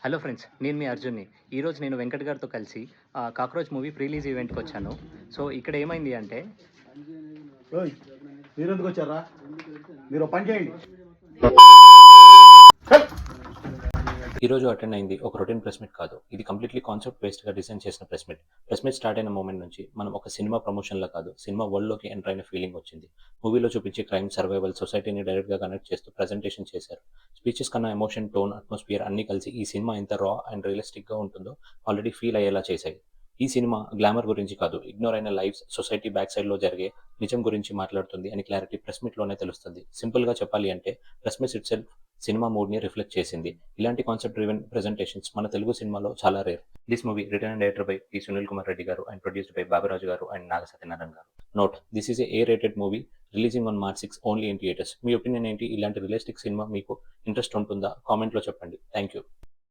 Hello friends. నేను మీ అర్జున్‌ని. ఈరోజు నేను వెంకట్ గారితో కలిసి 'కాక్రోచ్' మూవీ ప్రీ రిలీజ్ ఈవెంట్‌కొచ్చాను. సో, ఇక్కడ ఏమైంది అంటే ఓయ్ మీరెందుకు వచ్చారా? మీరు ఓ పని చేయండి. ఈరోజు అటెండ్ అయింది ఒక రొటీన్ ప్రెస్ మీట్ కాదు. ఇది కంప్లీట్‌లీ కాన్సెప్ట్ బేస్డ్‌గా డిజైన్ చేసిన press meet. Press meet start అయిన మూమెంట్ నుంచి మనం ఒక సినిమా ప్రమోషన్‌లా కాదు, సినిమా వరల్డ్‌లోకి ఎంటర్ అయిన ఫీలింగ్ వచ్చింది. మూవీలో చూపించే క్రైమ్, సర్వైవల్, సొసైటీని డైరెక్ట్‌గా కనెక్ట్ చేస్తూ ప్రెజెంటేషన్ చేశారు. స్పీచెస్ కన్నా ఎమోషన్, టోన్, అట్మాస్ఫియర్ అన్నీ కలిసి ఈ సినిమా ఎంత రా అండ్ రియలిస్టిక్‌గా ఉంటుందో ఆల్రెడీ ఫీల్ అయ్యేలా చేశాయి. ఈ సినిమా గ్లామర్ గురించి కాదు, ఇగ్నోర్ అయిన లైఫ్స్, సొసైటీ బ్యాక్ సైడ్‌లో జరిగే నిజం గురించి మాట్లాడుతుంది అని క్లారిటీ ప్రెస్ మీట్‌లోనే తెలుస్తుంది. సింపుల్‌గా చెప్పాలి అంటే ప్రెస్ మీట్ ఇట్సెల్ఫ్ సినిమా మూడ్‌ని రిఫ్లెక్ట్ చేసింది. ఇలాంటి కాన్సెప్ట్ డ్రివెన్ ప్రెజెంటేషన్స్ మన తెలుగు సినిమాలో చాలా rare. This movie written and director by P. Sunil Kumar Reddy garu and produced by Baburaju గారు అండ్ నాగ సత్యనారాయణ గారు. Note: this is A rated movie releasing on March 6 only in theatres. Me opinion ఏంటి? ఇలాంటి రియలిస్టిక్ సినిమా మీకు interest ఉంటుందా? కామెంట్‌లో చెప్పండి. Thank you.